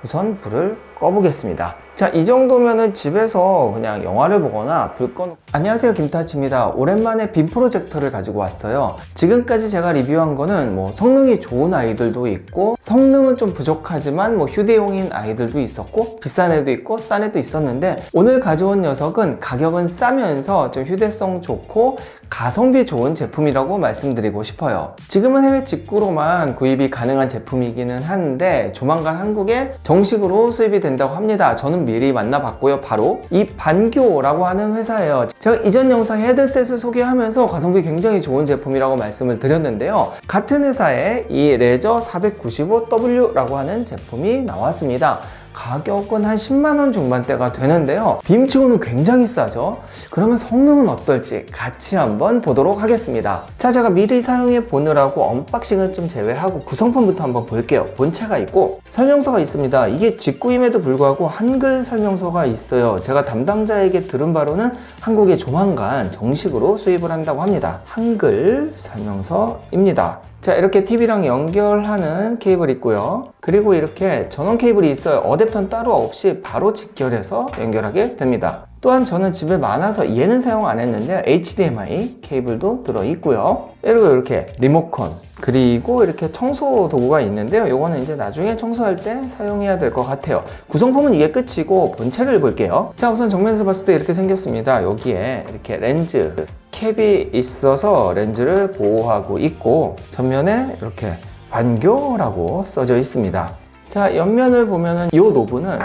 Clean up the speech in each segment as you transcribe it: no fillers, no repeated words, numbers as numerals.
우선 불을 꺼보겠습니다. 자, 이 정도면은 집에서 그냥 영화를 보거나 불 꺼놓고. 안녕하세요, 김타치입니다. 오랜만에 빔 프로젝터를 가지고 왔어요. 지금까지 제가 리뷰한 거는 성능이 좋은 아이들도 있고 성능은 좀 부족하지만 휴대용인 아이들도 있었고 비싼 애도 있고 싼 애도 있었는데, 오늘 가져온 녀석은 가격은 싸면서 좀 휴대성 좋고 가성비 좋은 제품이라고 말씀드리고 싶어요. 지금은 해외 직구로만 구입이 가능한 제품이기는 한데 조만간 한국에 정식으로 수입이 된다고 합니다. 저는 미리 만나봤고요. 바로 이 반교라고 하는 회사예요. 제가 이전 영상에 헤드셋을 소개하면서 가성비 굉장히 좋은 제품이라고 말씀을 드렸는데요. 같은 회사에 이 레저 495W라고 하는 제품이 나왔습니다. 가격은 한 10만원 중반대가 되는데요. 빔치고는 굉장히 싸죠. 그러면 성능은 어떨지 같이 한번 보도록 하겠습니다. 자, 제가 미리 사용해 보느라고 언박싱은 좀 제외하고 구성품부터 한번 볼게요. 본체가 있고 설명서가 있습니다. 이게 직구임에도 불구하고 한글 설명서가 있어요. 제가 담당자에게 들은 바로는 한국에 조만간 정식으로 수입을 한다고 합니다. 한글 설명서입니다. 자, 이렇게 TV랑 연결하는 케이블 있고요. 그리고 이렇게 전원 케이블이 있어요. 어댑터는 따로 없이 바로 직결해서 연결하게 됩니다. 또한 저는 집에 많아서 얘는 사용 안 했는데 HDMI 케이블도 들어있고요. 그리고 이렇게 리모컨, 그리고 이렇게 청소 도구가 있는데요. 요거는 이제 나중에 청소할 때 사용해야 될 것 같아요. 구성품은 이게 끝이고 본체를 볼게요. 자, 우선 정면에서 봤을 때 이렇게 생겼습니다. 여기에 이렇게 렌즈 캡이 있어서 렌즈를 보호하고 있고, 전면에 이렇게 반교라고 써져 있습니다. 자, 옆면을 보면은 이 노브는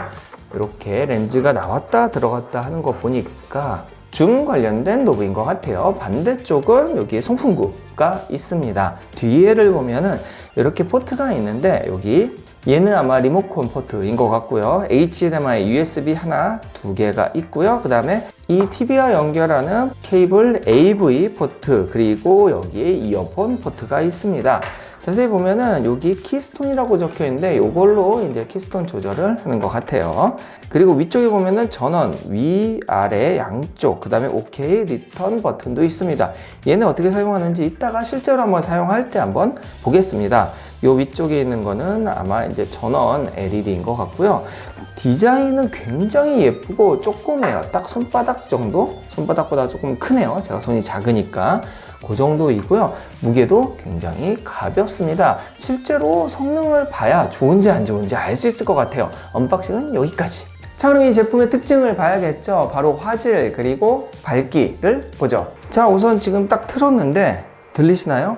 이렇게 렌즈가 나왔다 들어갔다 하는 거 보니까 줌 관련된 노브인 것 같아요. 반대쪽은 여기 송풍구가 있습니다. 뒤에를 보면은 이렇게 포트가 있는데, 여기 얘는 아마 리모컨 포트인 것 같고요. HDMI, USB 하나, 두 개가 있고요. 그 다음에 이 TV와 연결하는 케이블 AV 포트, 그리고 여기에 이어폰 포트가 있습니다. 자세히 보면은 여기 키스톤이라고 적혀 있는데 이걸로 이제 키스톤 조절을 하는 것 같아요. 그리고 위쪽에 보면은 전원 위, 아래 양쪽, 그 다음에 OK 리턴 버튼도 있습니다. 얘는 어떻게 사용하는지 이따가 실제로 한번 사용할 때 한번 보겠습니다. 요 위쪽에 있는 거는 아마 이제 전원 LED인 것 같고요. 디자인은 굉장히 예쁘고 조그매요. 딱 손바닥 정도? 손바닥보다 조금 크네요. 제가 손이 작으니까. 그 정도이고요. 무게도 굉장히 가볍습니다. 실제로 성능을 봐야 좋은지 안 좋은지 알 수 있을 것 같아요. 언박싱은 여기까지. 자, 그럼 이 제품의 특징을 봐야겠죠. 바로 화질 그리고 밝기를 보죠. 자, 우선 지금 딱 틀었는데 들리시나요?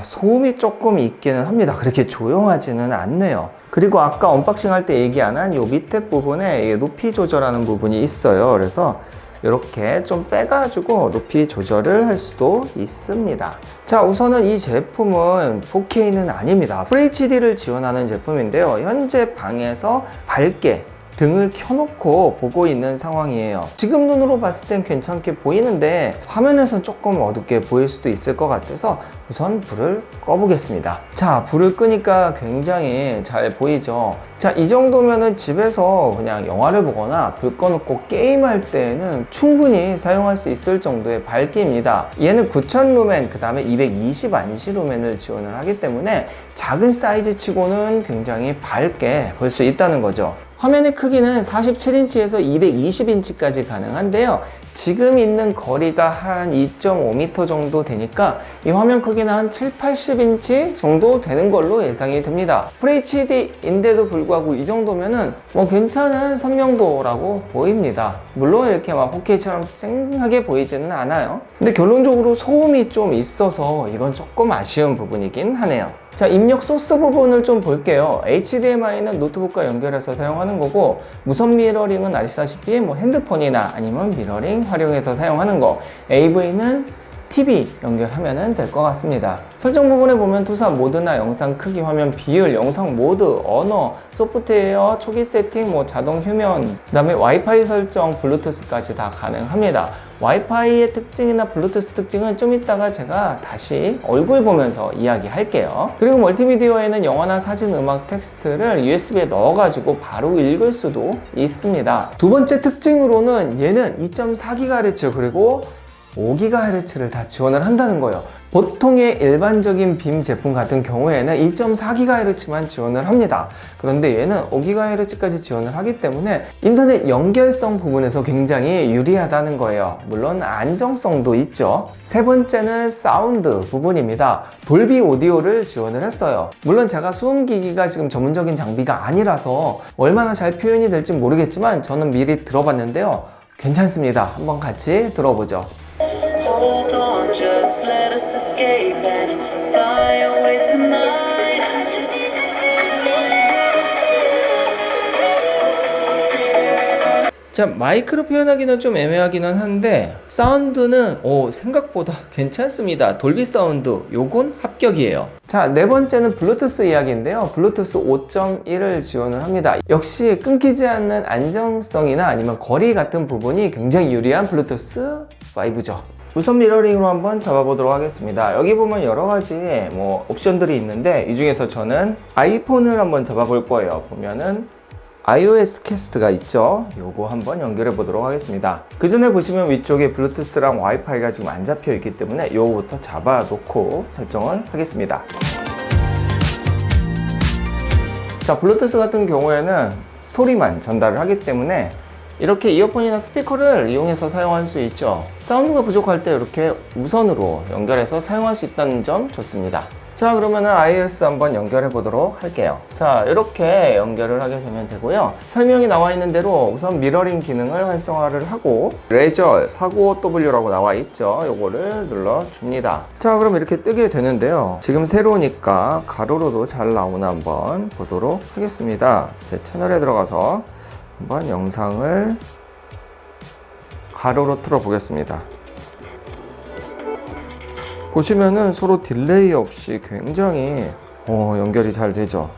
소음이 조금 있기는 합니다. 그렇게 조용하지는 않네요. 그리고 아까 언박싱 할 때 얘기 안 한 이 밑에 부분에 높이 조절하는 부분이 있어요. 그래서 이렇게 좀 빼가지고 높이 조절을 할 수도 있습니다. 자, 우선은 이 제품은 4K는 아닙니다. FHD를 지원하는 제품인데요. 현재 방에서 밝게 등을 켜놓고 보고 있는 상황이에요. 지금 눈으로 봤을 땐 괜찮게 보이는데 화면에선 조금 어둡게 보일 수도 있을 것 같아서 우선 불을 꺼보겠습니다. 자, 불을 끄니까 굉장히 잘 보이죠. 자, 이 정도면은 집에서 그냥 영화를 보거나 불 꺼놓고 게임할 때에는 충분히 사용할 수 있을 정도의 밝기입니다. 얘는 9000 루멘, 그 다음에 220 안시 루멘을 지원을 하기 때문에 작은 사이즈 치고는 굉장히 밝게 볼 수 있다는 거죠. 화면의 크기는 47인치에서 220인치까지 가능한데요. 지금 있는 거리가 한 2.5m 정도 되니까 이 화면 크기는 한 7, 80인치 정도 되는 걸로 예상이 됩니다. FHD인데도 불구하고 이 정도면은 괜찮은 선명도라고 보입니다. 물론 이렇게 막 4K처럼 쨍하게 보이지는 않아요. 근데 결론적으로 소음이 좀 있어서 이건 조금 아쉬운 부분이긴 하네요. 자, 입력 소스 부분을 좀 볼게요. HDMI는 노트북과 연결해서 사용하는 거고, 무선 미러링은 아시다시피 핸드폰이나 아니면 미러링 활용해서 사용하는 거, AV는 TV 연결하면 될 것 같습니다. 설정 부분에 보면 투사 모드나 영상 크기, 화면 비율, 영상 모드, 언어, 소프트웨어, 초기 세팅, 자동 휴면, 그 다음에 와이파이 설정, 블루투스까지 다 가능합니다. 와이파이의 특징이나 블루투스 특징은 좀 이따가 제가 다시 얼굴 보면서 이야기할게요. 그리고 멀티미디어에는 영화나 사진, 음악, 텍스트를 USB에 넣어가지고 바로 읽을 수도 있습니다. 두 번째 특징으로는 얘는 2.4GHz 그리고 5GHz를 다 지원을 한다는 거예요. 보통의 일반적인 빔 제품 같은 경우에는 2.4GHz만 지원을 합니다. 그런데 얘는 5GHz까지 지원을 하기 때문에 인터넷 연결성 부분에서 굉장히 유리하다는 거예요. 물론 안정성도 있죠. 세 번째는 사운드 부분입니다. 돌비 오디오를 지원을 했어요. 물론 제가 수음기기가 지금 전문적인 장비가 아니라서 얼마나 잘 표현이 될지 모르겠지만 저는 미리 들어봤는데요. 괜찮습니다. 한번 같이 들어보죠. Hold on, just let us escape and fly away tonight. 자, 마이크로 표현하기는 좀 애매하기는 한데 사운드는 생각보다 괜찮습니다. 돌비 사운드 요건 합격이에요. 자, 네 번째는 블루투스 이야기인데요. 블루투스 5.1을 지원을 합니다. 역시 끊기지 않는 안정성이나 아니면 거리 같은 부분이 굉장히 유리한 블루투스 5죠. 우선 미러링으로 한번 잡아보도록 하겠습니다. 여기 보면 여러 가지 옵션들이 있는데 이 중에서 저는 아이폰을 한번 잡아볼 거예요. 보면은 iOS 캐스트가 있죠. 요거 한번 연결해 보도록 하겠습니다. 그 전에 보시면 위쪽에 블루투스랑 와이파이가 지금 안 잡혀 있기 때문에 요거부터 잡아 놓고 설정을 하겠습니다. 자, 블루투스 같은 경우에는 소리만 전달을 하기 때문에 이렇게 이어폰이나 스피커를 이용해서 사용할 수 있죠. 사운드가 부족할 때 이렇게 무선으로 연결해서 사용할 수 있다는 점 좋습니다. 자, 그러면은 iOS 한번 연결해 보도록 할게요. 자, 이렇게 연결을 하게 되면 되고요. 설명이 나와 있는 대로 우선 미러링 기능을 활성화를 하고 레저 495W라고 나와 있죠. 요거를 눌러 줍니다. 자, 그럼 이렇게 뜨게 되는데요. 지금 새로우니까 가로로도 잘 나오나 한번 보도록 하겠습니다. 제 채널에 들어가서 한번 영상을 가로로 틀어 보겠습니다. 보시면은 서로 딜레이 없이 굉장히 연결이 잘 되죠.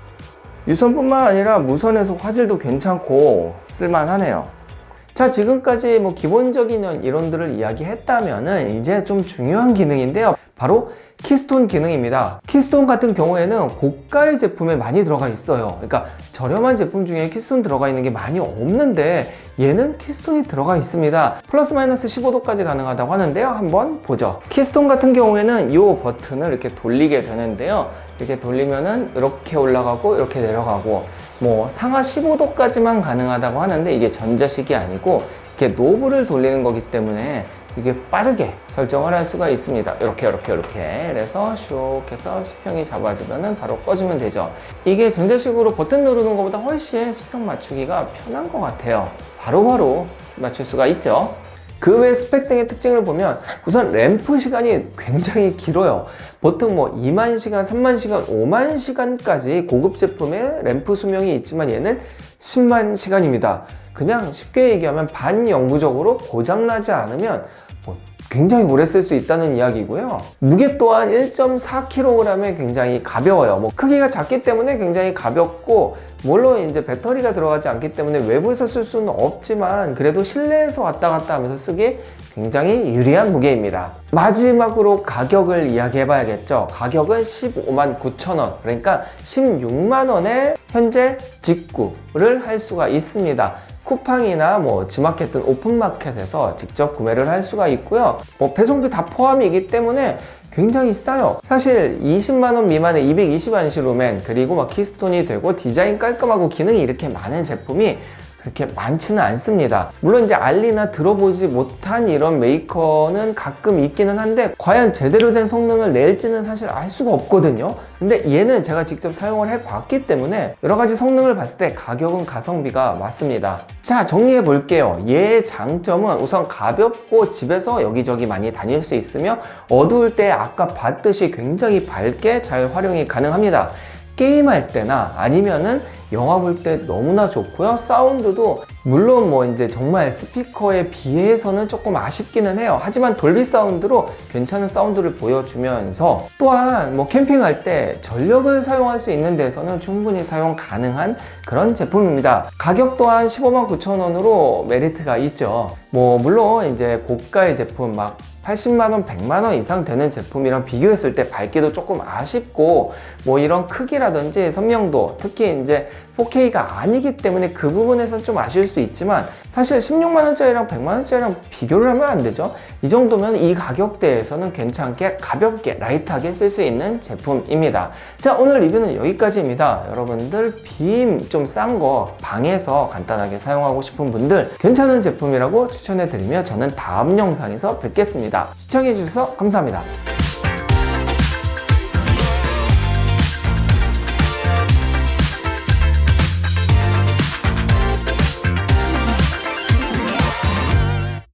유선뿐만 아니라 무선에서 화질도 괜찮고 쓸만하네요. 자, 지금까지 기본적인 이론들을 이야기했다면은 이제 좀 중요한 기능인데요. 바로 키스톤 기능입니다. 키스톤 같은 경우에는 고가의 제품에 많이 들어가 있어요. 그러니까 저렴한 제품 중에 키스톤 들어가 있는 게 많이 없는데 얘는 키스톤이 들어가 있습니다. 플러스 마이너스 15도까지 가능하다고 하는데요. 한번 보죠. 키스톤 같은 경우에는 이 버튼을 이렇게 돌리게 되는데요. 이렇게 돌리면은 이렇게 올라가고 이렇게 내려가고 상하 15도까지만 가능하다고 하는데 이게 전자식이 아니고 이렇게 노브를 돌리는 거기 때문에 이게 빠르게 설정을 할 수가 있습니다. 이렇게 그래서 슉 해서 수평이 잡아지면은 바로 꺼주면 되죠. 이게 전자식으로 버튼 누르는 것보다 훨씬 수평 맞추기가 편한 것 같아요. 바로바로 맞출 수가 있죠. 그 외 스펙 등의 특징을 보면 우선 램프 시간이 굉장히 길어요. 보통 2만 시간, 3만 시간, 5만 시간까지 고급 제품의 램프 수명이 있지만 얘는 10만 시간입니다. 그냥 쉽게 얘기하면 반영구적으로 고장나지 않으면 굉장히 오래 쓸 수 있다는 이야기고요. 무게 또한 1.4kg에 굉장히 가벼워요. 크기가 작기 때문에 굉장히 가볍고 물론 이제 배터리가 들어가지 않기 때문에 외부에서 쓸 수는 없지만 그래도 실내에서 왔다 갔다 하면서 쓰기 굉장히 유리한 무게입니다. 마지막으로 가격을 이야기해 봐야겠죠. 가격은 15만 9천 원, 그러니까 16만 원에 현재 직구를 할 수가 있습니다. 쿠팡이나 지마켓 등 오픈마켓에서 직접 구매를 할 수가 있고요. 배송비 다 포함이기 때문에 굉장히 싸요. 사실 20만원 미만의 220안시 루멘 그리고 키스톤이 되고 디자인 깔끔하고 기능이 이렇게 많은 제품이 그렇게 많지는 않습니다. 물론 이제 알리나 들어보지 못한 이런 메이커는 가끔 있기는 한데 과연 제대로 된 성능을 낼지는 사실 알 수가 없거든요. 근데 얘는 제가 직접 사용을 해봤기 때문에 여러 가지 성능을 봤을 때 가격은 가성비가 맞습니다. 자, 정리해 볼게요. 얘의 장점은 우선 가볍고 집에서 여기저기 많이 다닐 수 있으며 어두울 때 아까 봤듯이 굉장히 밝게 잘 활용이 가능합니다. 게임할 때나 아니면은 영화 볼 때 너무나 좋고요. 사운드도 물론 이제 정말 스피커에 비해서는 조금 아쉽기는 해요. 하지만 돌비 사운드로 괜찮은 사운드를 보여주면서 또한 캠핑할 때 전력을 사용할 수 있는 데서는 충분히 사용 가능한 그런 제품입니다. 가격 또한 15만 9천 원으로 메리트가 있죠. 물론 이제 고가의 제품 80만원, 100만원 이상 되는 제품이랑 비교했을 때 밝기도 조금 아쉽고 이런 크기라든지 선명도, 특히 이제 4K가 아니기 때문에 그 부분에선 좀 아쉬울 수 있지만 사실 16만원짜리랑 100만원짜리랑 비교를 하면 안 되죠. 이 정도면 이 가격대에서는 괜찮게 가볍게 라이트하게 쓸 수 있는 제품입니다. 자, 오늘 리뷰는 여기까지입니다. 여러분들 빔 좀 싼 거 방에서 간단하게 사용하고 싶은 분들 괜찮은 제품이라고 추천해 드리며 저는 다음 영상에서 뵙겠습니다. 시청해 주셔서 감사합니다.